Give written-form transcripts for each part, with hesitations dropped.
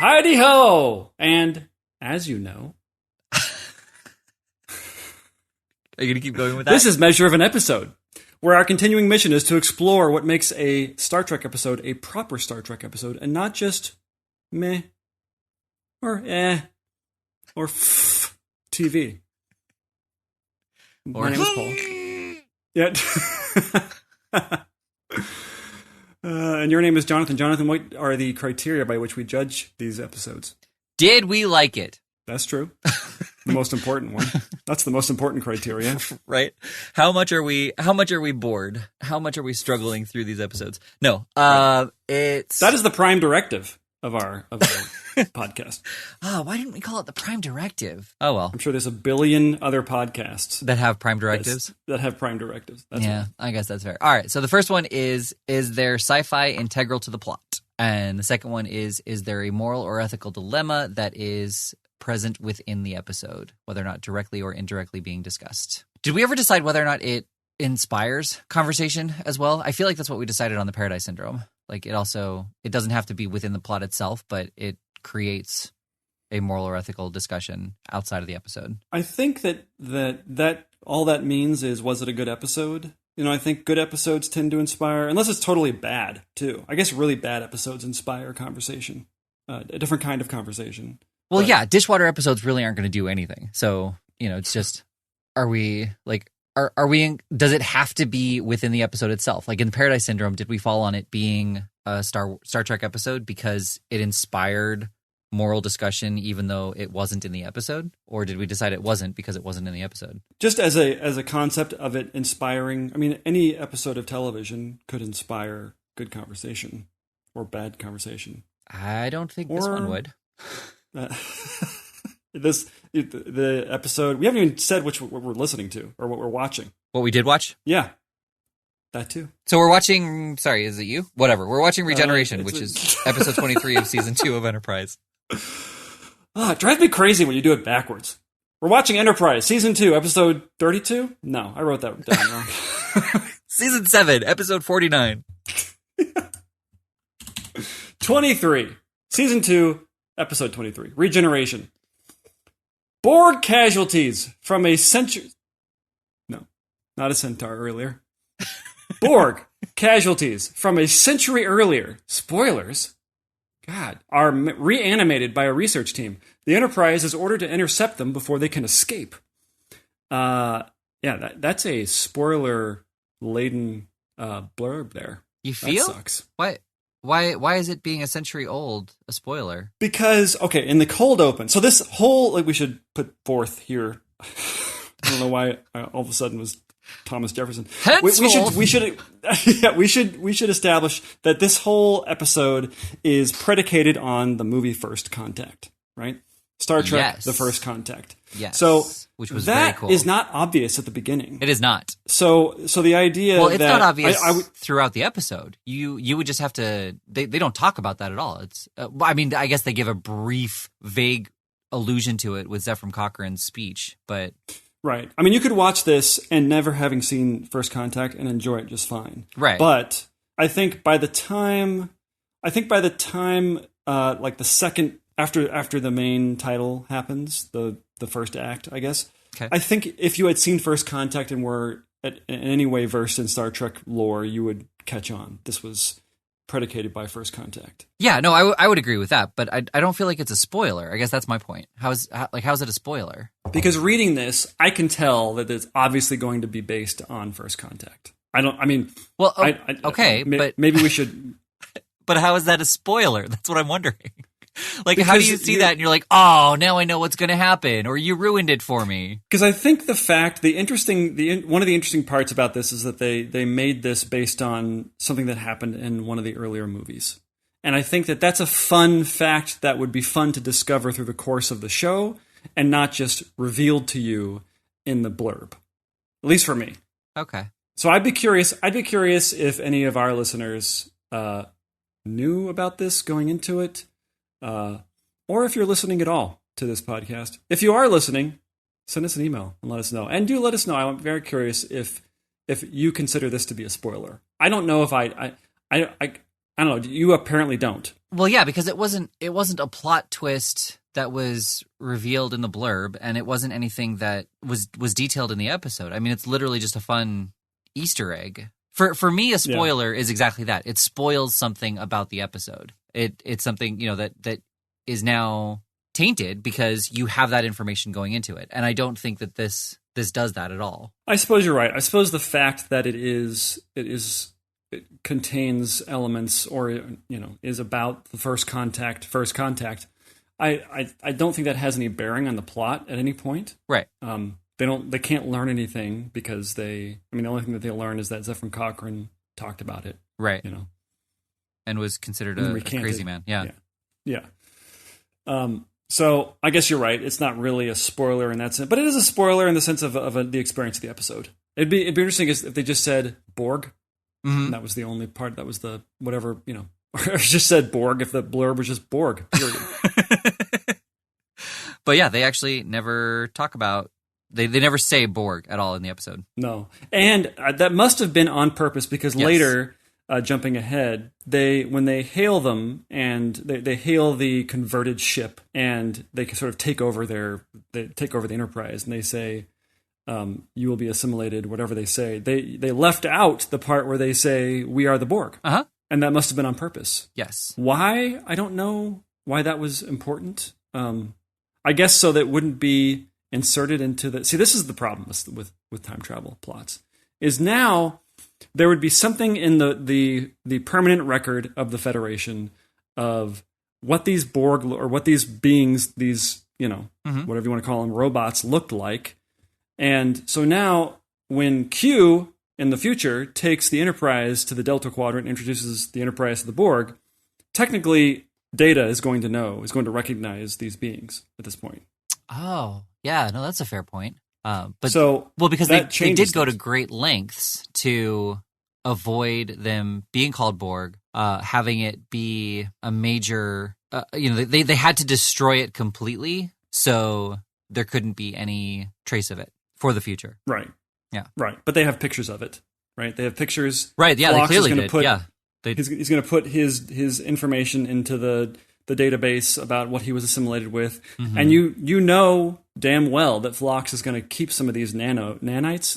Heidi ho! And as you know, are you going to keep going with that? This is Measure of an Episode, where our continuing mission is to explore what makes a Star Trek episode a proper Star Trek episode, and not just meh, or or TV. My name is Paul. Yeah. And your name is Jonathan. Jonathan, what are the criteria by which we judge these episodes? Did we like it? That's true. The most important one. That's the most important criteria. Right. How much are we bored? How much are we struggling through these episodes? No. Right. It's that is the prime directive of our podcast. Why didn't we call it the prime directive? Oh well. I'm sure there's a billion other podcasts that have prime directives. That's yeah, right. I guess that's fair. All right. So the first one is there sci-fi integral to the plot? And the second one is there a moral or ethical dilemma that is present within the episode, whether or not directly or indirectly being discussed? Did we ever decide whether or not it inspires conversation as well? I feel like that's what we decided on the Paradise Syndrome. Like it doesn't have to be within the plot itself, but it creates a moral or ethical discussion outside of the episode. I think that all that means is, was it a good episode? You know, I think good episodes tend to inspire, unless it's totally bad too. I guess really bad episodes inspire conversation, a different kind of conversation. Well, yeah, dishwater episodes really aren't going to do anything. So, you know, it's just, are we does it have to be within the episode itself? Like in Paradise Syndrome, did we fall on it being a Star Trek episode because it inspired moral discussion even though it wasn't in the episode? Or did we decide it wasn't because it wasn't in the episode? Just as a concept of it inspiring, I mean, any episode of television could inspire good conversation or bad conversation. I don't think this one would. The episode, we haven't even said what we're listening to or what we're watching. What we did watch? Yeah, that too. So we're watching, sorry, is it you? Whatever. We're watching Regeneration, which is episode 23 of season 2 of Enterprise. It drives me crazy when you do it backwards. We're watching Enterprise, season 2, episode 32? No, I wrote that down wrong. Season 7, episode 49. 23, season 2, episode 23, Regeneration. Borg casualties from a century... No, not a centaur earlier. Borg casualties from a century earlier. Spoilers. God. Are reanimated by a research team. The Enterprise is ordered to intercept them before they can escape. Yeah, that's a spoiler-laden blurb there. You feel? That sucks. Why is it being a century old a spoiler? Because, okay, in the cold open, so this whole, we should put forth here, I don't know why all of a sudden was Thomas Jefferson. We should establish that this whole episode is predicated on the movie First Contact, right? Star Trek, yes. The First Contact. Yes. So which was that very cool. Is not obvious at the beginning. It is not. So the idea it's that not obvious throughout the episode. You would just have to. They don't talk about that at all. It's. I mean, I guess they give a brief, vague allusion to it with Zephram Cochrane's speech, but right. I mean, you could watch this and never having seen First Contact and enjoy it just fine. Right. But I think by the time, like the second. After the main title happens, the first act, I guess. Okay. I think if you had seen First Contact and were in any way versed in Star Trek lore, you would catch on. This was predicated by First Contact. Yeah, no, I would agree with that, but I don't feel like it's a spoiler. I guess that's my point. How is it a spoiler? Because reading this, I can tell that it's obviously going to be based on First Contact. Well, okay, but maybe we should. But how is that a spoiler? That's what I'm wondering. Like, because how do you see that and you're like, oh, now I know what's going to happen, or you ruined it for me? Because I think one of the interesting parts about this is that they made this based on something that happened in one of the earlier movies. And I think that that's a fun fact that would be fun to discover through the course of the show and not just revealed to you in the blurb. At least for me. Okay. So I'd be curious if any of our listeners knew about this going into it. Or if you're listening at all to this podcast. If you are listening, send us an email and let us know. And do let us know. I'm very curious if you consider this to be a spoiler. I don't know if I'm I don't know. You apparently don't. Well, yeah, because it wasn't a plot twist that was revealed in the blurb, and it wasn't anything that was detailed in the episode. I mean, it's literally just a fun Easter egg. For me, a spoiler is exactly that. It spoils something about the episode. It's something, that is now tainted because you have that information going into it. And I don't think that this does that at all. I suppose you're right. I suppose the fact that it contains elements or, is about the first contact. I don't think that has any bearing on the plot at any point. Right. They can't learn anything because the only thing that they learn is that Zephyr Cochrane talked about it. Right. And was considered a crazy man. Yeah. Yeah. So I guess you're right. It's not really a spoiler in that sense, but it is a spoiler in the sense of the experience of the episode. It'd be interesting if they just said Borg. Mm-hmm. And that was the only part. That was the whatever, or just said Borg if the blurb was just Borg, period. But yeah, they actually never talk about, they never say Borg at all in the episode. No. And that must have been on purpose because later, jumping ahead, when they hail them and they hail the converted ship and they can sort of take over the Enterprise and they say, you will be assimilated, whatever they say. They left out the part where they say, we are the Borg. Uh-huh. And that must have been on purpose. Yes. Why? I don't know why that was important. I guess so that it wouldn't be inserted into the... See, this is the problem with time travel plots. Is now there would be something in the permanent record of the Federation of what these Borg or what these beings, these, whatever you want to call them, robots looked like. And so now when Q in the future takes the Enterprise to the Delta Quadrant and introduces the Enterprise to the Borg, technically Data is going to recognize these beings at this point. Oh, yeah, no, that's a fair point. Because they did go to great lengths to avoid them being called Borg, having it be a major, they had to destroy it completely so there couldn't be any trace of it for the future. Right. Yeah. Right. But they have pictures of it, right? They have pictures. Right, yeah, Phlox they clearly did. He's going to put his information into the database about what he was assimilated with. Mm-hmm. And you know damn well that Phlox is going to keep some of these nanoprobes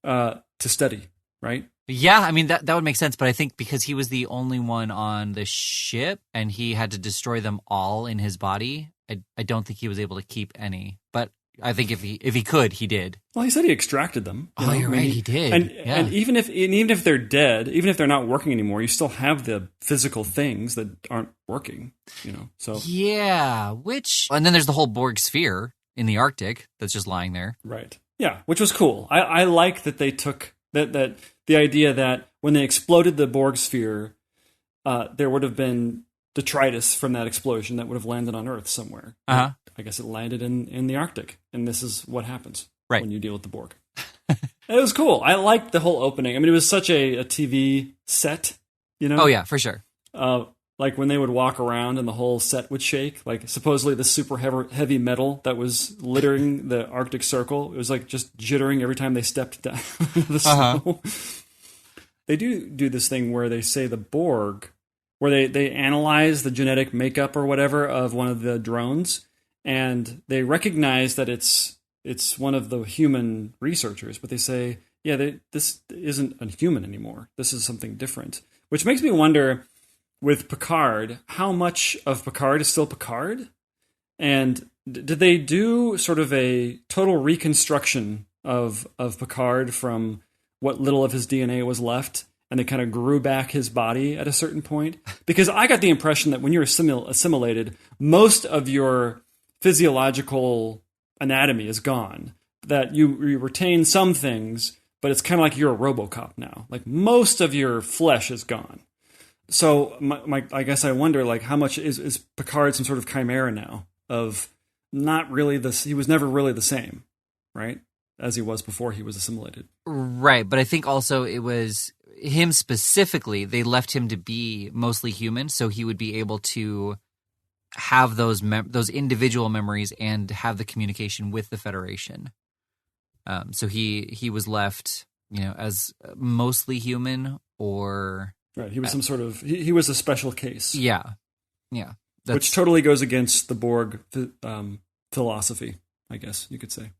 to study, right? Yeah, I mean, that would make sense, but I think because he was the only one on the ship and he had to destroy them all in his body, I don't think he was able to keep any. But I think if he could, he did. Well, he said he extracted them. You're right, he did. And even if they're dead, even if they're not working anymore, you still have the physical things that aren't working. So yeah, and then there's the whole Borg sphere in the Arctic that's just lying there. Right. Yeah, which was cool. I like that they took that the idea that when they exploded the Borg sphere, there would have been detritus from that explosion that would have landed on Earth somewhere. Uh-huh. I guess it landed in the Arctic, and this is what happens when you deal with the Borg. It was cool. I liked the whole opening. I mean, it was such a TV set, Oh, yeah, for sure. Like when they would walk around and the whole set would shake, like supposedly the super heavy metal that was littering the Arctic Circle, it was like just jittering every time they stepped down the snow. They do this thing where they say the Borg, where they analyze the genetic makeup or whatever of one of the drones, and they recognize that it's one of the human researchers, but they say, this isn't a human anymore. This is something different, which makes me wonder with Picard, how much of Picard is still Picard? And did they do sort of a total reconstruction of Picard from what little of his DNA was left, and they kind of grew back his body at a certain point? Because I got the impression that when you're assimilated, most of your physiological anatomy is gone, that you retain some things, but it's kind of like you're a RoboCop now. Like most of your flesh is gone. So I guess I wonder, like, how much is Picard some sort of chimera now of not really this? He was never really the same, right, as he was before he was assimilated. Right, but I think also it was him specifically. They left him to be mostly human, so he would be able to have those individual memories and have the communication with the Federation. So he was left, as mostly human or Right. He was some sort of he was a special case. Yeah. Which totally goes against the Borg philosophy, I guess you could say.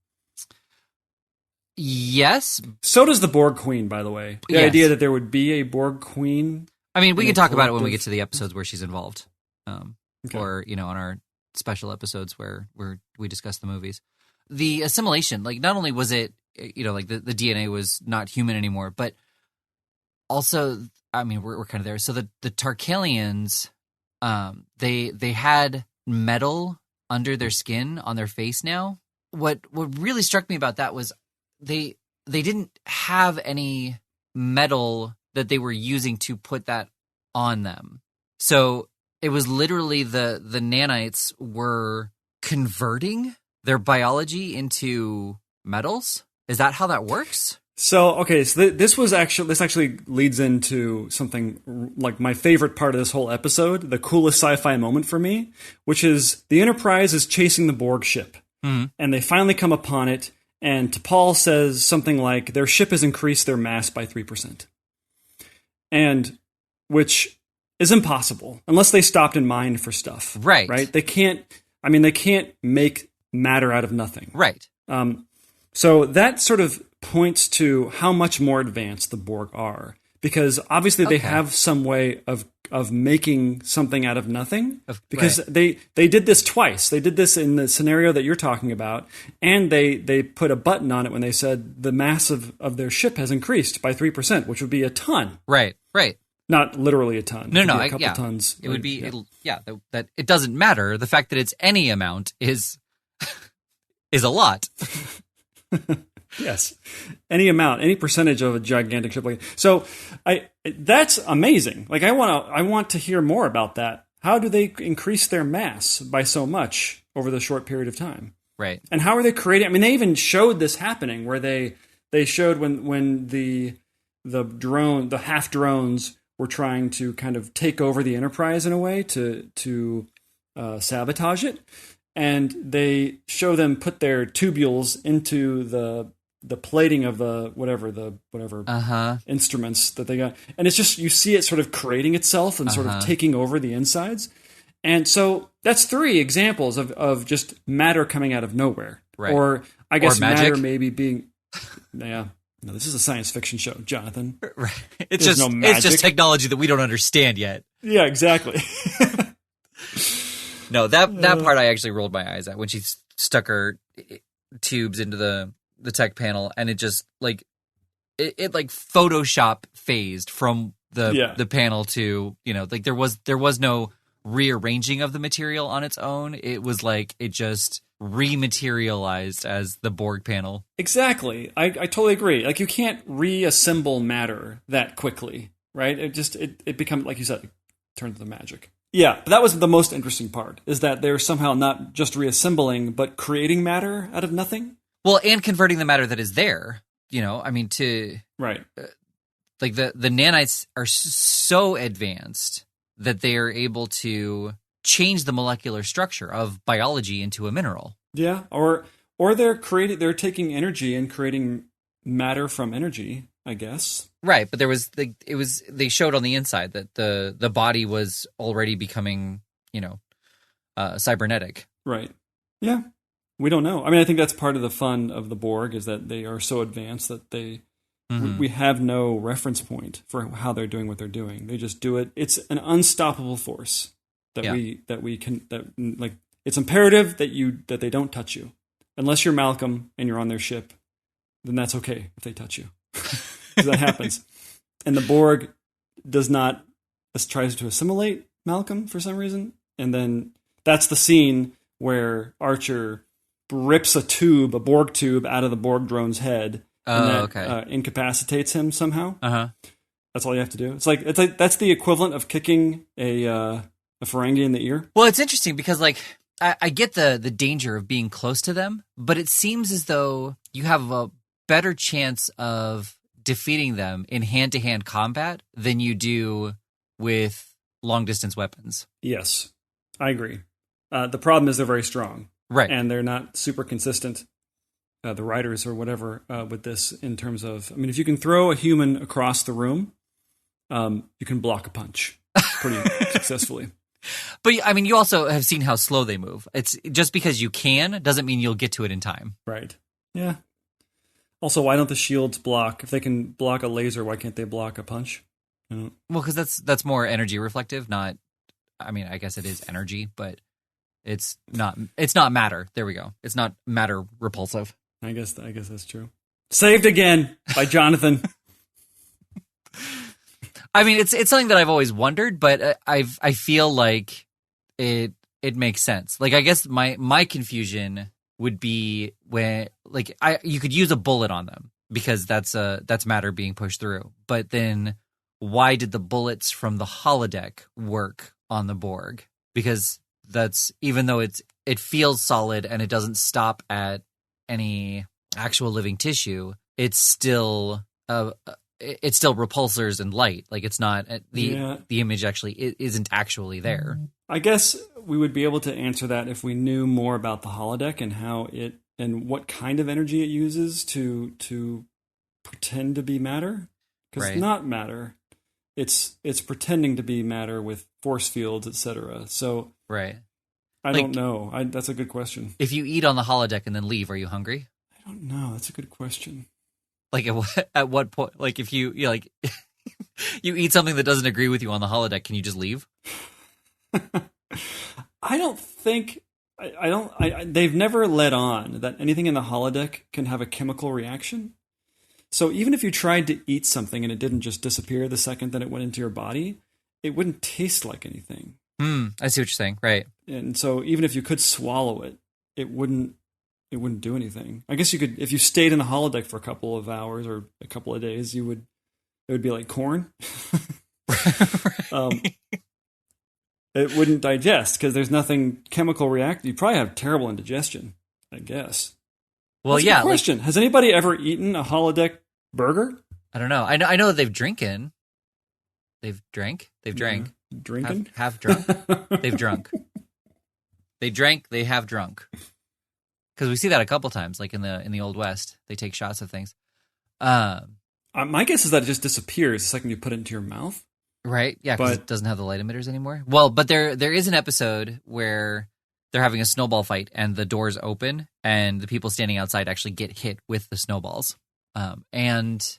Yes. So does the Borg Queen, by the way. The idea that there would be a Borg Queen. I mean, we can talk about it when we get to the episodes where she's involved. Or, on our special episodes where we discuss the movies. The assimilation, like, not only was it, like the DNA was not human anymore, but also, I mean, we're kind of there. So the Tarkalians, they had metal under their skin on their face now. What really struck me about that was they didn't have any metal that they were using to put that on them. So it was literally the nanites were converting their biology into metals. Is that how that works? So, okay, so this actually leads into something like my favorite part of this whole episode, the coolest sci-fi moment for me, which is the Enterprise is chasing the Borg ship. Mm-hmm. And they finally come upon it, and T'Pol says something like, their ship has increased their mass by 3%. And, which is impossible, unless they stopped in mind for stuff. Right. Right? They can't make matter out of nothing. Right. So that sort of points to how much more advanced the Borg are, because obviously they have some way of making something out of nothing, because they did this twice. They did this in the scenario that you're talking about, and they put a button on it when they said the mass of their ship has increased by 3%, which would be a ton. Right. Not literally a ton. No, a couple tons. It would be, that it doesn't matter. The fact that it's any amount is a lot. Yes, any amount, any percentage of a gigantic ship. So, that's amazing. Like, I want to hear more about that. How do they increase their mass by so much over the short period of time? Right. And how are they creating? I mean, they even showed this happening where they showed when the half drones were trying to kind of take over the Enterprise in a way to sabotage it. And they show them put their tubules into the plating of the whatever instruments that they got, and it's just, you see it sort of creating itself and sort of taking over the insides. And so that's 3 examples of just matter coming out of nowhere, right? Or I guess matter maybe being, No, this is a science fiction show, Jonathan. Right. It's just technology that we don't understand yet. Yeah, exactly. No, that part I actually rolled my eyes at when she stuck her tubes into the tech panel, and it just like it like Photoshop phased from the panel to, like there was no rearranging of the material on its own. It was like it just rematerialized as the Borg panel. Exactly. I totally agree. Like, you can't reassemble matter that quickly, right? It becomes, like you said, it turns into magic. Yeah, but that was the most interesting part, is that they're somehow not just reassembling, but creating matter out of nothing. Well, and converting the matter that is there, I mean, right. Like the nanites are so advanced that they are able to change the molecular structure of biology into a mineral. Yeah, or they're taking energy and creating matter from energy, I guess. Right, but they showed on the inside that the body was already becoming, cybernetic. Right. Yeah. We don't know. I mean, I think that's part of the fun of the Borg, is that they are so advanced that we have no reference point for how they're doing what they're doing. They just do it. It's an unstoppable force that it's imperative that they don't touch you. Unless you're Malcolm and you're on their ship, then that's okay if they touch you. Because that happens. And the Borg tries to assimilate Malcolm for some reason. And then that's the scene where Archer rips a Borg tube out of the Borg drone's head, and that incapacitates him somehow. That's all you have to do. It's like that's the equivalent of kicking a Ferengi in the ear. Well, it's interesting because, like, I get the danger of being close to them, but it seems as though you have a better chance of defeating them in hand-to-hand combat than you do with long-distance weapons. Yes, I agree. The problem is they're very strong. Right. And they're not super consistent, the writers or whatever, with this in terms of, I mean, if you can throw a human across the room, you can block a punch pretty successfully. But I mean, you also have seen how slow they move. It's just because you can doesn't mean you'll get to it in time. Right. Yeah. Also, why don't the shields block? If they can block a laser, why can't they block a punch? Well, because that's more energy reflective. Not, I mean, I guess it is energy, but it's not matter. There we go. It's not matter repulsive. I guess that's true. Saved again by Jonathan. I mean, it's something that I've always wondered, but I feel like it makes sense. Like, I guess my confusion would be when, like, you could use a bullet on them because that's matter being pushed through. But then why did the bullets from the holodeck work on the Borg? Because that's, even though it feels solid and it doesn't stop at any actual living tissue, it's still repulsors and light. Like, it's not the image actually isn't actually there. I guess we would be able to answer that if we knew more about the holodeck and how it and what kind of energy it uses to pretend to be matter. Because it's not matter. It's pretending to be matter with force fields, etc. So right. I don't know. That's a good question. If you eat on the holodeck and then leave, are you hungry? I don't know. That's a good question. Like, at what point? Like, if you like you eat something that doesn't agree with you on the holodeck, can you just leave? I don't think. They've never let on that anything in the holodeck can have a chemical reaction. So even if you tried to eat something and it didn't just disappear the second that it went into your body, it wouldn't taste like anything. I see what you're saying. Right. And so even if you could swallow it, it wouldn't do anything. I guess you could, if you stayed in the holodeck for a couple of hours or a couple of days, it would be like corn. It wouldn't digest because there's nothing chemical react. You probably have terrible indigestion, I guess. Well, that's a good question. Has anybody ever eaten a holodeck burger? I don't know. I know they've drinking. They've drank. They've drank. Drinking? Have drunk. They've drunk. They drank. They have drunk. Because we see that a couple times, like in the Old West, they take shots of things. My guess is that it just disappears the second you put it into your mouth. Right? Yeah, because it doesn't have the light emitters anymore. Well, but there is an episode where they're having a snowball fight and the doors open and the people standing outside actually get hit with the snowballs. And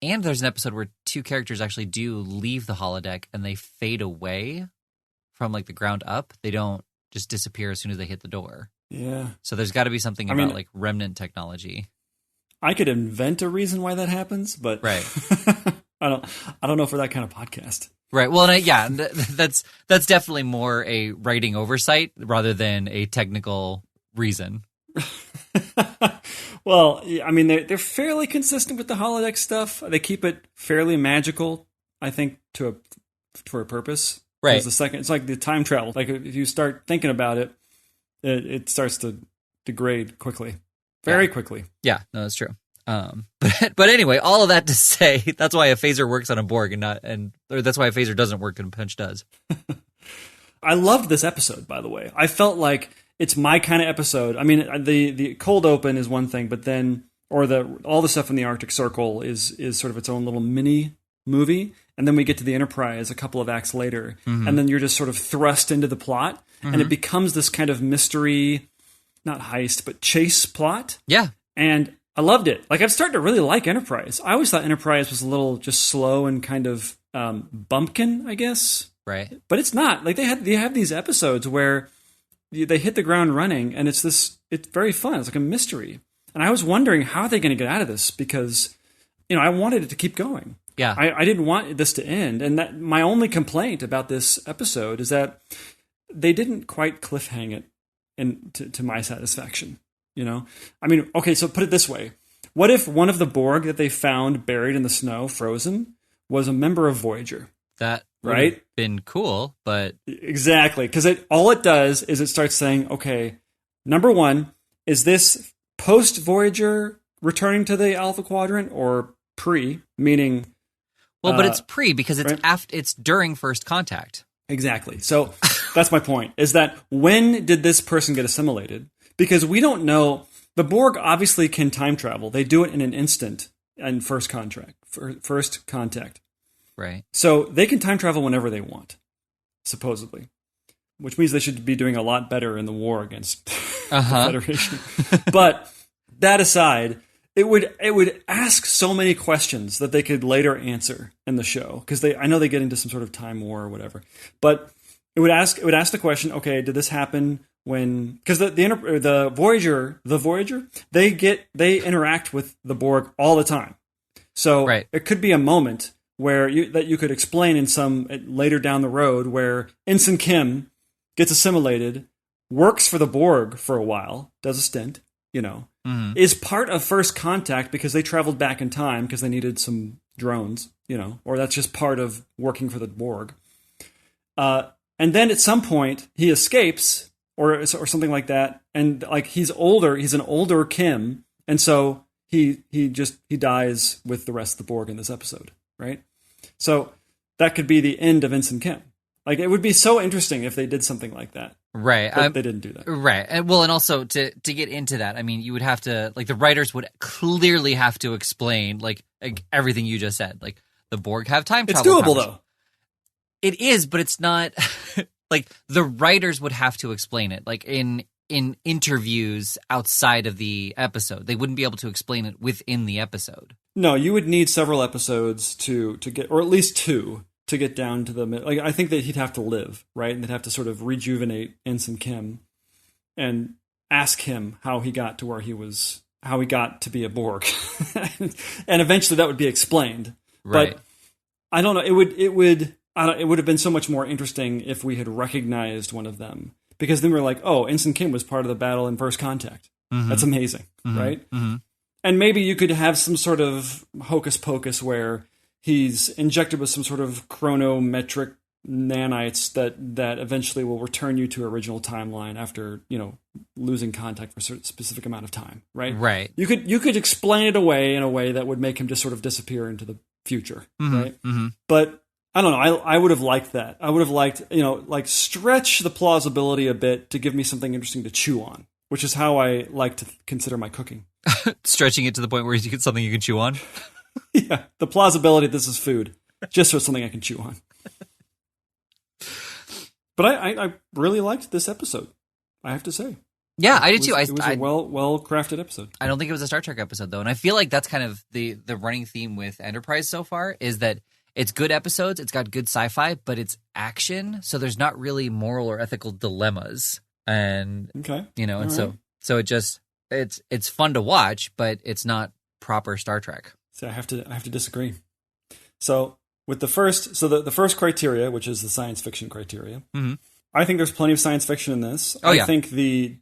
there's an episode where two characters actually do leave the holodeck and they fade away from like the ground up. They don't just disappear as soon as they hit the door. Yeah. So there's got to be something about like remnant technology. I could invent a reason why that happens, but right. I don't know for that kind of podcast. Right. Well, that's definitely more a writing oversight rather than a technical reason. Well, I mean, they're fairly consistent with the holodeck stuff. They keep it fairly magical, I think, for a purpose. Right. It's like the time travel. Like if you start thinking about it, it starts to degrade quickly, very quickly. Yeah, no, that's true. But anyway, all of that to say, that's why a phaser works on a Borg or that's why a phaser doesn't work and a punch does. I loved this episode, by the way. I felt like it's my kind of episode. I mean, the cold open is one thing, but then, or all the stuff in the Arctic Circle is sort of its own little mini movie. And then we get to the Enterprise a couple of acts later. Mm-hmm. And then you're just sort of thrust into the plot. Mm-hmm. And it becomes this kind of mystery, not heist, but chase plot. Yeah. And I loved it. Like, I'm starting to really like Enterprise. I always thought Enterprise was a little just slow and kind of bumpkin, I guess. Right. But it's not. Like, they have these episodes where they hit the ground running, and it's very fun. It's like a mystery. And I was wondering, how are they going to get out of this? Because, I wanted it to keep going. Yeah. I didn't want this to end. And that my only complaint about this episode is that they didn't quite cliffhang it to my satisfaction. I mean, okay, so put it this way. What if one of the Borg that they found buried in the snow, frozen, was a member of Voyager? That would have been cool, but... Exactly, because all it does is it starts saying, okay, number one, is this post-Voyager returning to the Alpha Quadrant or pre, meaning... Well, but it's pre because it's it's during first contact. Exactly. So that's my point, is that when did this person get assimilated? Because we don't know. The Borg obviously can time travel. They do it in an instant in first contact. Right. So they can time travel whenever they want, supposedly, which means they should be doing a lot better in the war against the Federation. But that aside, it would ask so many questions that they could later answer in the show, because I know they get into some sort of time war or whatever. But it would ask the question, okay, did this happen when? Because the Voyager, they interact with the Borg all the time. So it could be a moment where you could explain in some later down the road where Ensign Kim gets assimilated, works for the Borg for a while, does a stint, is part of First Contact because they traveled back in time because they needed some drones, or that's just part of working for the Borg. And then at some point he escapes or something like that, and like he's an older Kim, and so he dies with the rest of the Borg in this episode, right? So that could be the end of Ensign Kim. Like, it would be so interesting if they did something like that. Right. But they didn't do that. Right. And also to get into that, I mean, you would have to, like, the writers would clearly have to explain, like everything you just said. Like, the Borg have time travel. It's doable, though. It is, but it's not, like, the writers would have to explain it. Like, in interviews outside of the episode. They wouldn't be able to explain it within the episode. No, you would need several episodes to get, or at least two, to get down to the, like, I think that he'd have to live, right? And they'd have to sort of rejuvenate Ensign Kim and ask him how he got to where he was, how he got to be a Borg. And eventually that would be explained. Right. But I don't know, it would have been so much more interesting if we had recognized one of them. Because then we're like, oh, Ensign Kim was part of the battle in First Contact. Mm-hmm. That's amazing, right? Mm-hmm. And maybe you could have some sort of hocus pocus where he's injected with some sort of chronometric nanites that eventually will return you to original timeline after, losing contact for a certain specific amount of time, right? Right. You could explain it away in a way that would make him just sort of disappear into the future, right? Mm-hmm. But I don't know. I would have liked that. I would have liked, stretch the plausibility a bit to give me something interesting to chew on, which is how I like to consider my cooking. Stretching it to the point where you get something you can chew on? Yeah, the plausibility this is food, just so it's something I can chew on. But I really liked this episode, I have to say. Yeah, I did too. It was a well-crafted episode. I don't think it was a Star Trek episode, though. And I feel like that's kind of the running theme with Enterprise so far, is that it's good episodes, it's got good sci-fi, but it's action, so there's not really moral or ethical dilemmas. And so it just it's fun to watch, but it's not proper Star Trek. So I have to disagree. So with the first criteria, which is the science fiction criteria, mm-hmm. I think there's plenty of science fiction in this. I think the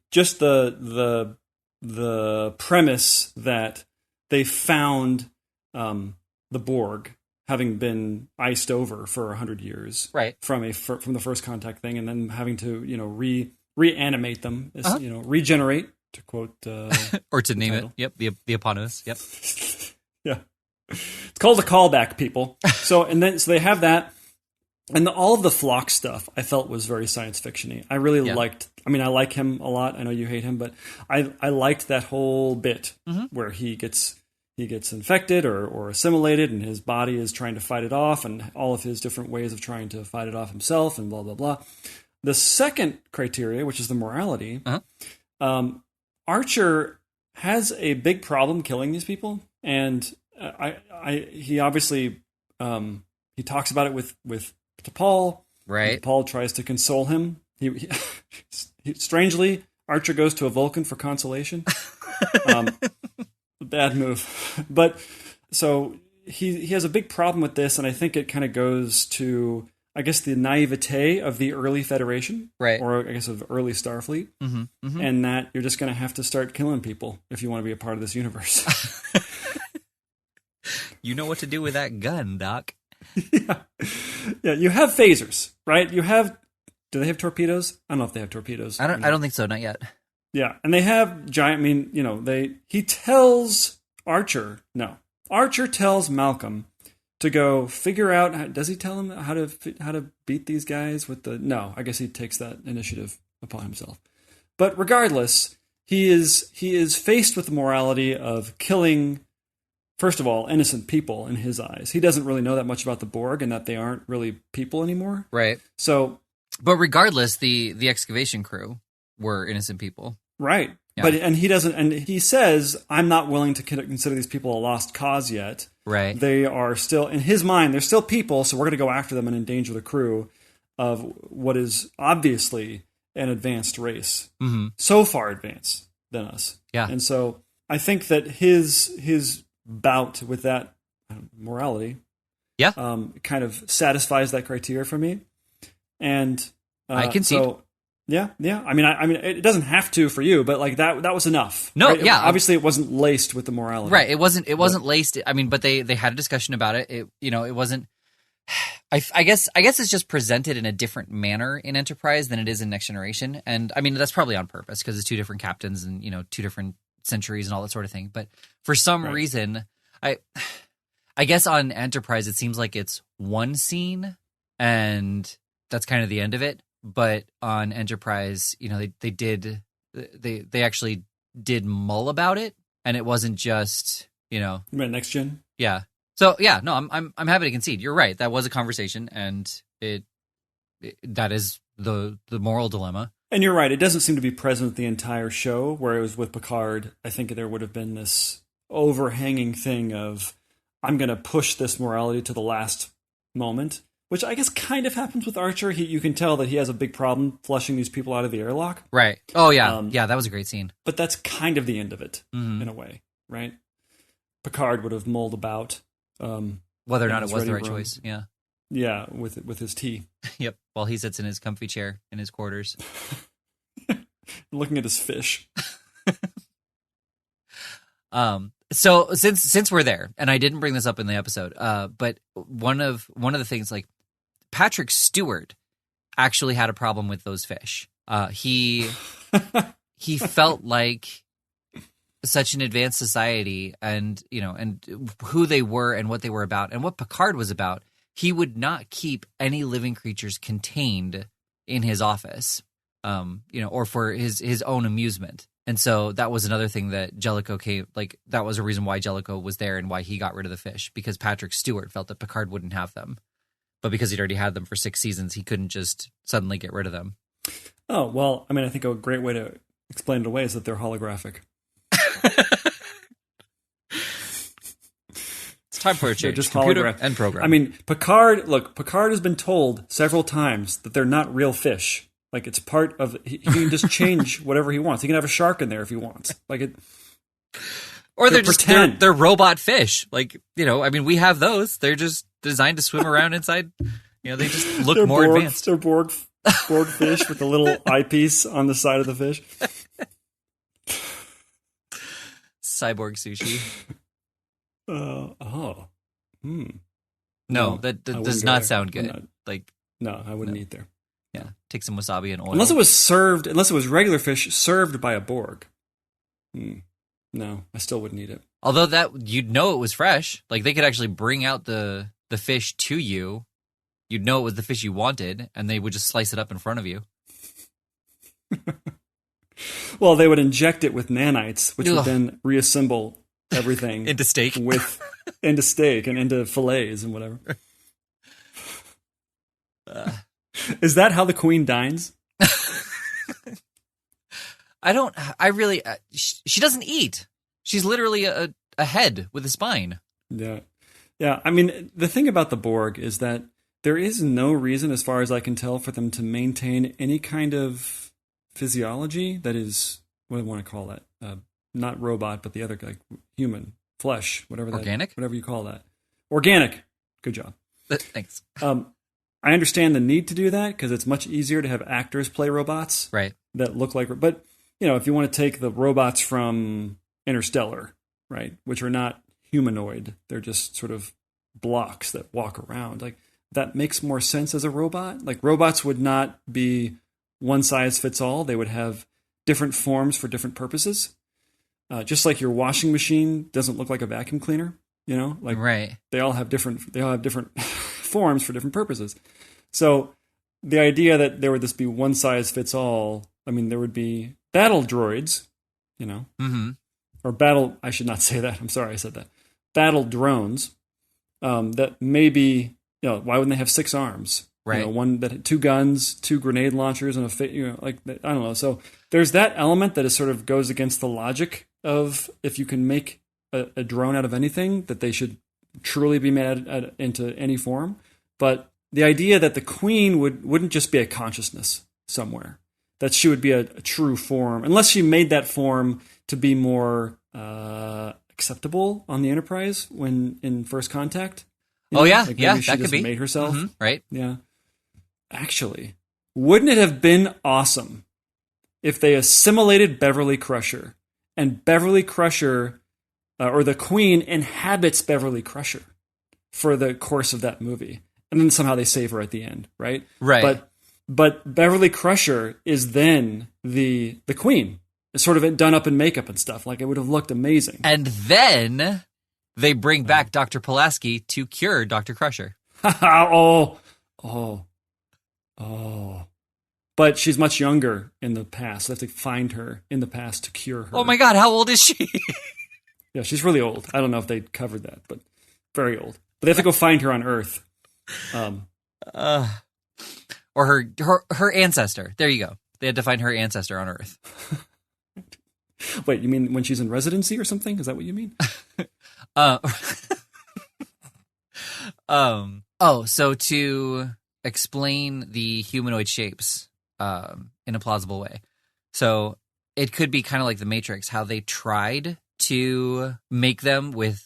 premise that they found the Borg having been iced over for 100 years, right, from the First Contact thing, and then having to reanimate them, regenerate, to quote or to name it. Yep, the eponymous. Yep. Yeah, it's called a callback, people. So they have that, and all of the Flock stuff I felt was very science fiction-y. I really liked. I mean, I like him a lot. I know you hate him, but I liked that whole bit where he gets infected or assimilated, and his body is trying to fight it off, and all of his different ways of trying to fight it off himself, and blah, blah, blah. The second criteria, which is the morality, Archer has a big problem killing these people, and he obviously he talks about it with T'Pol. Right. T'Pol tries to console him. He strangely, Archer goes to a Vulcan for consolation. Bad move. But so he has a big problem with this, and I think it kind of goes to, I guess, the naivete of the early Federation, right, or I guess of early Starfleet, and that you're just going to have to start killing people if you want to be a part of this universe. You know what to do with that gun, Doc. Yeah. You have phasers, right? Do they have torpedoes? I don't know if they have torpedoes. I don't think so. Not yet. Yeah, and they have giant. I mean, he tells Archer. No, Archer tells Malcolm to go figure out. Does he tell him how to beat these guys with the? No, I guess he takes that initiative upon himself. But regardless, he is faced with the morality of killing first of all, innocent people in his eyes. He doesn't really know that much about the Borg and that they aren't really people anymore. Right. So, but regardless, the excavation crew were innocent people. Right. Yeah. But he says, I'm not willing to consider these people a lost cause yet. Right. They are still, in his mind, they're still people, so we're going to go after them and endanger the crew of what is obviously an advanced race. Mm-hmm. So far advanced than us. Yeah. And so I think that his bout with that morality kind of satisfies that criteria for me. And I can see. Yeah. I mean, it doesn't have to for you, but like that was enough. No, right? yeah. Obviously, it wasn't laced with the morality. Right. It wasn't laced. I mean, but they had a discussion about it. It wasn't. I guess it's just presented in a different manner in Enterprise than it is in Next Generation, and I mean that's probably on purpose because it's two different captains and two different centuries and all that sort of thing. But for some reason, I guess on Enterprise it seems like it's one scene and that's kind of the end of it. But on Enterprise, they actually did mull about it, and it wasn't just You mean Next Gen? Yeah. So yeah, no, I'm happy to concede. You're right. That was a conversation, and that is the moral dilemma. And you're right. It doesn't seem to be present the entire show. Where it was with Picard, I think there would have been this overhanging thing of I'm going to push this morality to the last moment. Which I guess kind of happens with Archer. You can tell that he has a big problem flushing these people out of the airlock. Right. Oh, yeah. Yeah, that was a great scene. But that's kind of the end of it, in a way, right? Picard would have mulled about. Whether or not it was the right choice, yeah. Yeah, with his tea. Yep, while he sits in his comfy chair in his quarters. Looking at his fish. So since we're there, and I didn't bring this up in the episode, but one of the things, like, Patrick Stewart actually had a problem with those fish. He felt like such an advanced society, and who they were and what they were about and what Picard was about, he would not keep any living creatures contained in his office, or for his own amusement. And so that was another thing that Jellicoe came, like, that was a reason why Jellicoe was there and why he got rid of the fish, because Patrick Stewart felt that Picard wouldn't have them. But because he'd already had them for 6 seasons, he couldn't just suddenly get rid of them. Oh, well, I mean, I think a great way to explain it away is that they're holographic. It's time for a change. Just computer and program. I mean, Picard has been told several times that they're not real fish. Like, it's part of, he can just change whatever he wants. He can have a shark in there if he wants. Like, it. Or they're just, they're robot fish. Like, I mean, we have those. They're just designed to swim around inside. They just look more advanced. They're Borg fish with a little eyepiece on the side of the fish. Cyborg sushi. No, that does not sound good. No, I wouldn't eat there. Yeah, take some wasabi and oil. Unless it was regular fish served by a Borg. No, I still wouldn't eat it. Although you'd know it was fresh. Like, they could actually bring out the fish to you. You'd know it was the fish you wanted, and they would just slice it up in front of you. Well, they would inject it with nanites, which would then reassemble everything into steak, into steak and into fillets and whatever. Is that how the Queen dines? She doesn't eat. She's literally a head with a spine. Yeah. Yeah. I mean, the thing about the Borg is that there is no reason, as far as I can tell, for them to maintain any kind of physiology that is, what do I want to call that? Not robot, but the other, like, human, flesh, whatever that. Organic? Whatever you call that. Organic. Good job. Thanks. I understand the need to do that because it's much easier to have actors play robots. Right. That look like, but if you want to take the robots from Interstellar, right, which are not humanoid, they're just sort of blocks that walk around. Like, that makes more sense as a robot. Like, robots would not be one size fits all. They would have different forms for different purposes. Just like your washing machine doesn't look like a vacuum cleaner, like, right. They all have different forms for different purposes. So the idea that there would just be one size fits all, I mean, there would be battle droids, Mm-hmm. or battle, I should not say that. I'm sorry I said that. battle drones that maybe, why wouldn't they have 6 arms? Right. One that had 2 guns, 2 grenade launchers, and I don't know. So there's that element that is sort of goes against the logic of if you can make a drone out of anything, that they should truly be made into any form. But the idea that the queen wouldn't just be a consciousness somewhere, that she would be a true form, unless she made that form to be more acceptable on the Enterprise when in First Contact. That She could be. made herself. Mm-hmm, right. Yeah. Actually, wouldn't it have been awesome if they assimilated Beverly Crusher, and Beverly Crusher, or the Queen, inhabits Beverly Crusher for the course of that movie, and then somehow they save her at the end, right? Right. But Beverly Crusher is then the Queen, sort of done up in makeup and stuff. Like, it would have looked amazing. And then they bring back Dr. Pulaski to cure Dr. Crusher. oh. But she's much younger in the past. They have to find her in the past to cure her. Oh my God, how old is she? Yeah, she's really old. I don't know if they covered that, but very old. But they have to go find her on Earth. Or her ancestor. There you go. They had to find her ancestor on Earth. Wait, you mean when she's in residency or something? Is that what you mean? So to explain the humanoid shapes in a plausible way. So it could be kind of like the Matrix, how they tried to make them with,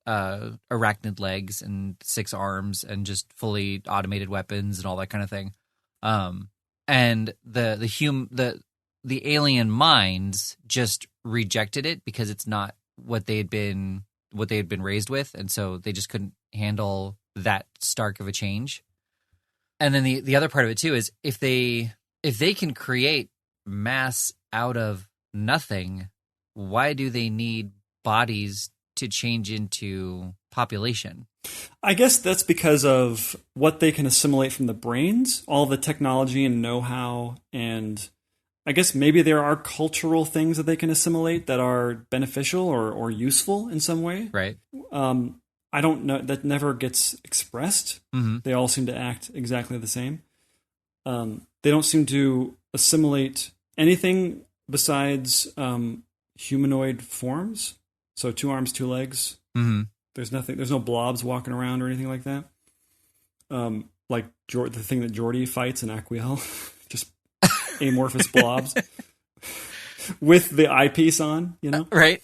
arachnid legs and 6 arms and just fully automated weapons and all that kind of thing. And the alien minds just rejected it because it's not what they had been raised with, and so they just couldn't handle that stark of a change. And then the other part of it too is if they can create mass out of nothing, why do they need bodies to change into population? I guess that's because of what they can assimilate from the brains, all the technology and know-how, and I guess maybe there are cultural things that they can assimilate that are beneficial or useful in some way. Right. I don't know. That never gets expressed. Mm-hmm. They all seem to act exactly the same. They don't seem to assimilate anything besides humanoid forms. So 2 arms, 2 legs. Mm-hmm. There's no blobs walking around or anything like that. Like the thing that Geordi fights in Aquiel. Just amorphous blobs with the eyepiece on, Right.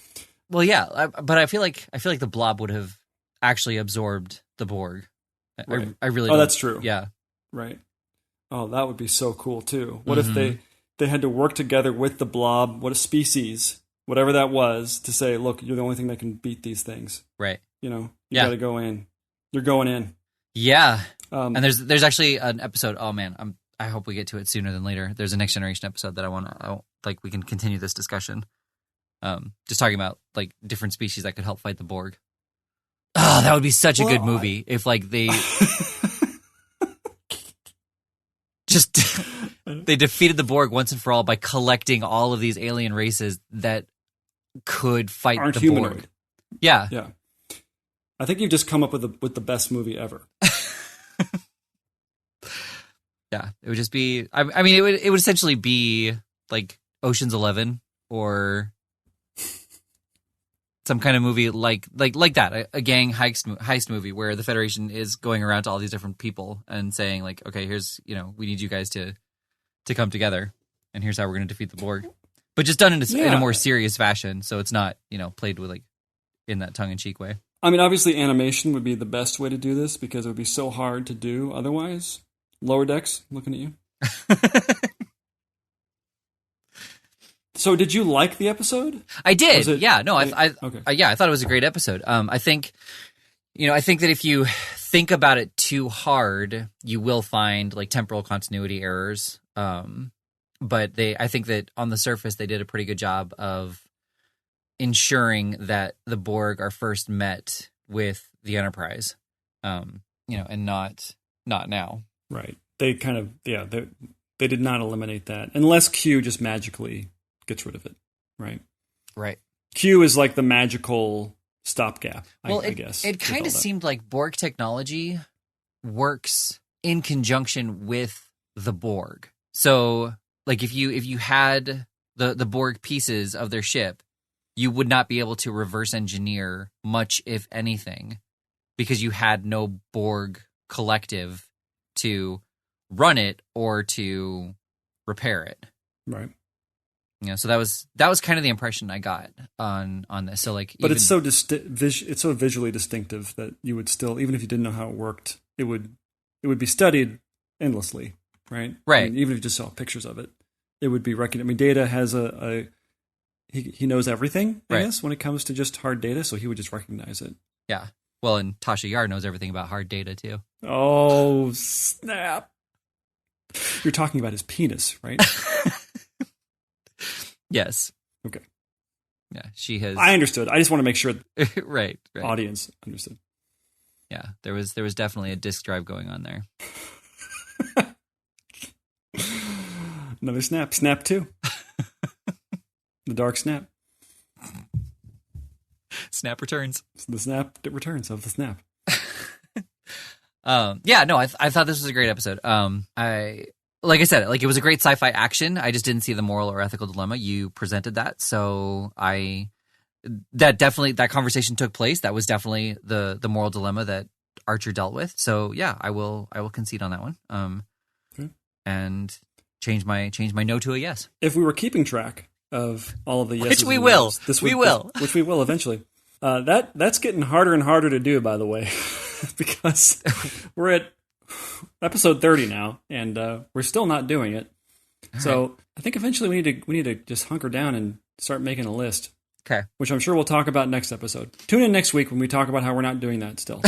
Well, yeah, but I feel like the blob would have actually absorbed the Borg. Right. I really. Oh, that's true. Yeah. Right. Oh, that would be so cool too. What if they had to work together with the blob, what a species, whatever that was, to say, look, you're the only thing that can beat these things. Right. You got to go in. You're going in. Yeah. And there's actually an episode. Oh man, I hope we get to it sooner than later. There's a Next Generation episode that we can continue this discussion. Just talking about like different species that could help fight the Borg. Oh, that would be such a good movie if like they just they defeated the Borg once and for all by collecting all of these alien races that could fight aren't the humanoid. Borg. Yeah. Yeah. I think you've just come up with the best movie ever. Yeah, it would just be. I mean, it would essentially be like Ocean's 11 or some kind of movie like that, a gang heist movie where the Federation is going around to all these different people and saying like, okay, here's we need you guys to come together, and here's how we're going to defeat the Borg, but just done in a more serious fashion, so it's not played with like in that tongue-in-cheek way. I mean, obviously, animation would be the best way to do this because it would be so hard to do otherwise. Lower Decks, looking at you. So, did you like the episode? I did. Yeah. No. Okay. I thought it was a great episode. I think that if you think about it too hard, you will find like temporal continuity errors. But I think that on the surface, they did a pretty good job of ensuring that the Borg are first met with the Enterprise, and not now. Right. They kind of, they did not eliminate that unless Q just magically gets rid of it. Right. Right. Q is like the magical stopgap, Well, I guess. it kind of seemed like Borg technology works in conjunction with the Borg. So, like, if you had the Borg pieces of their ship, you would not be able to reverse engineer much, if anything, because you had no Borg collective to run it or to repair it. Right. You know, so that was kind of the impression I got on this. So like, but it's so it's so visually distinctive that you would still, even if you didn't know how it worked, it would be studied endlessly, right? Right. I mean, even if you just saw pictures of it, it would be recognized. I mean, Data has he knows everything, I guess, when it comes to just hard data, so he would just recognize it. Yeah. Well, and Tasha Yar knows everything about hard data too. Oh, snap. You're talking about his penis, right? Yes. Okay. Yeah, she has. I understood. I just want to make sure right. Audience understood. Yeah, there was definitely a disk drive going on there. Another snap. Snap 2. The dark snap. Snap returns. It's the snap that returns of the snap. Yeah, no, I thought this was a great episode. Like I said, like it was a great sci-fi action. I just didn't see the moral or ethical dilemma. You presented that, so that conversation took place. That was definitely the moral dilemma that Archer dealt with. So yeah, I will concede on that one. Okay. And change my no to a yes. If we were keeping track of all of the yeses, which we will, which we will eventually. That's getting harder and harder to do, by the way, because we're at episode 30 now, and we're still not doing it. All so right. I think eventually we need to just hunker down and start making a list. Okay. Which I'm sure we'll talk about next episode. Tune in next week when we talk about how we're not doing that still.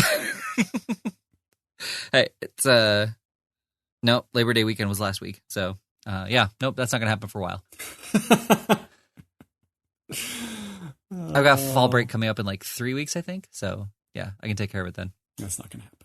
Hey, it's no, Labor Day weekend was last week, so yeah, nope, that's not gonna happen for a while. I've got fall break coming up in like 3 weeks, I think. So yeah, I can take care of it then. That's not gonna happen.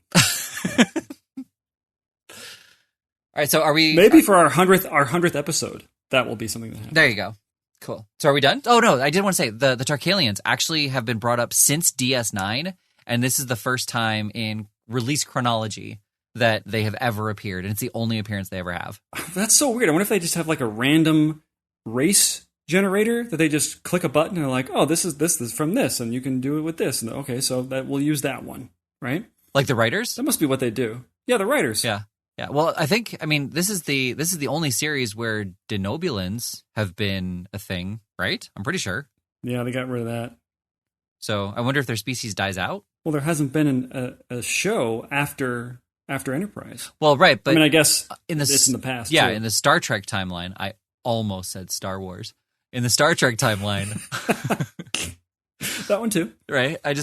All right, so are we? Maybe for our 100th episode, that will be something that happens. There you go. Cool. So are we done? Oh no, I did want to say the Tarkalians actually have been brought up since DS9, and this is the first time in release chronology that they have ever appeared, and it's the only appearance they ever have. That's so weird. I wonder if they just have like a random race generator that they just click a button and they're like, oh, this is from this, and you can do it with this. And okay, so that we'll use that one, right? Like the writers? That must be what they do. Yeah, the writers. Yeah. Yeah, well, I mean, this is the only series where denobulins have been a thing, right? I'm pretty sure. Yeah, they got rid of that. So I wonder if their species dies out. Well, there hasn't been a show after Enterprise. Well, right, but I mean, I guess it's in the past. Yeah, too. in the Star Trek timeline, I almost said Star Wars. In the Star Trek timeline, that one too. Right? I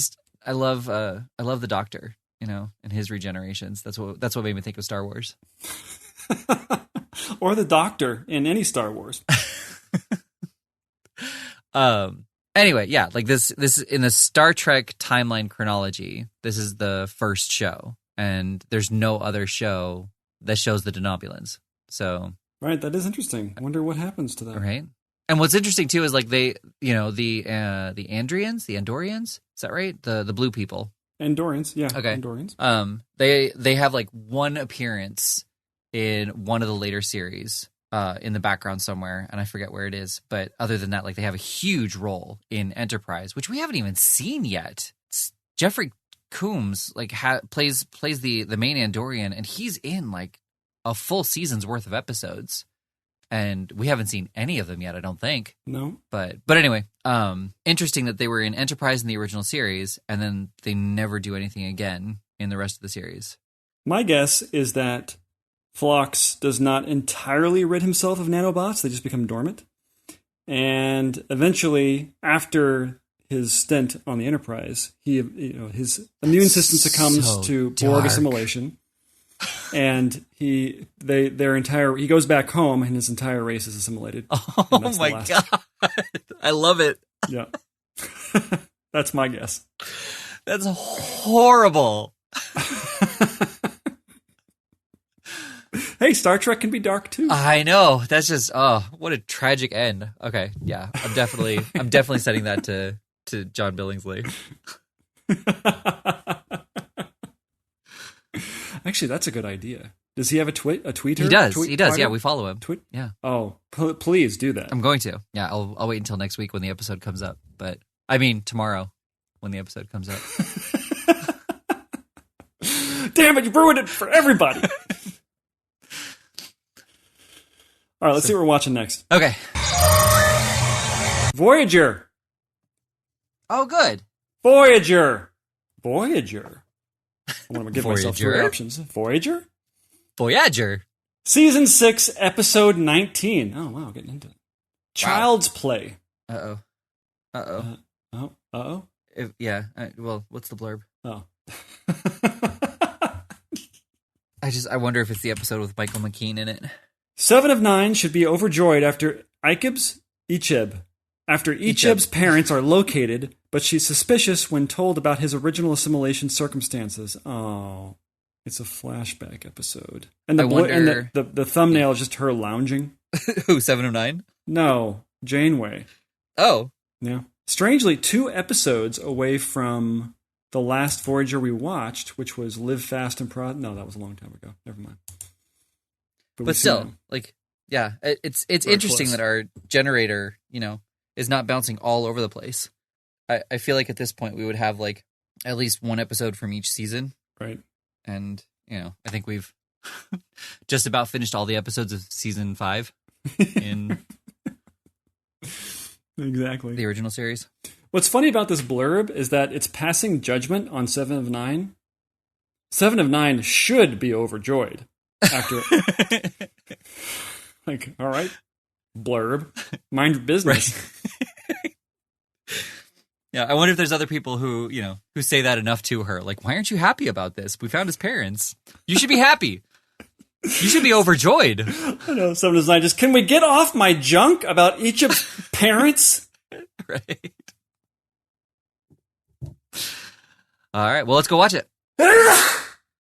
love the Doctor. You know, and his regenerations. That's what made me think of Star Wars. Or the Doctor in any Star Wars. Anyway, yeah, like this in the Star Trek timeline chronology, this is the first show, and there's no other show that shows the denobulins. So right, that is interesting. I wonder what happens to them. Right. And what's interesting too is like they, you know, the Andorians, the Andorians, is that right? The blue people. Andorians, yeah. Okay. Andorians. They have like one appearance in one of the later series, in the background somewhere, and I forget where it is. But other than that, like they have a huge role in Enterprise, which we haven't even seen yet. Jeffrey Combs like plays the main Andorian, and he's in like a full season's worth of episodes. And we haven't seen any of them yet, I don't think. No. But anyway, interesting that they were in Enterprise in the original series, and then they never do anything again in the rest of the series. My guess is that Phlox does not entirely rid himself of nanobots. They just become dormant. And eventually, after his stint on the Enterprise, his immune system succumbs to Borg assimilation. And he goes back home and his entire race is assimilated. Oh my god. I love it. Yeah. That's my guess. That's horrible. Hey, Star Trek can be dark too. I know. That's just what a tragic end. Okay, yeah. I'm definitely setting that to to John Billingsley. Actually, that's a good idea. Does he have a tweeter? He does. Tweet, he does. Twitter? Yeah, we follow him. Yeah. Oh, please do that. I'm going to. Yeah, I'll wait until next week when the episode comes up. But I mean tomorrow when the episode comes up. Damn it! You ruined it for everybody. All right, let's see what we're watching next. Okay. Voyager. Oh, good. Voyager. I want to give myself Voyager? three options. Voyager. Season 6, Episode 19. Oh, wow, getting into it. Child's Play. Uh-oh. Uh-oh? Yeah. Well, what's the blurb? Oh. I wonder if it's the episode with Michael McKean in it. 7 of 9 should be overjoyed after Icheb's parents are located, but she's suspicious when told about his original assimilation circumstances. Oh, it's a flashback episode. And the thumbnail is just her lounging. Who, 7 of 9? No, Janeway. Oh. Yeah. Strangely, 2 episodes away from the last Voyager we watched, which was Live Fast and No, that was a long time ago. Never mind. But still, yeah, it's interesting that our generator, is not bouncing all over the place. I feel like at this point we would have at least one episode from each season. Right. And, I think we've just about finished all the episodes of season 5 in exactly the original series. What's funny about this blurb is that it's passing judgment on 7 of 9. 7 of 9 should be overjoyed after all right, blurb, mind your business. Right. Yeah, I wonder if there's other people who say that enough to her. Like, why aren't you happy about this? We found his parents. You should be happy. You should be overjoyed. I know, 7 of 9 can we get off my junk about each of parents? Right. All right, well, let's go watch it.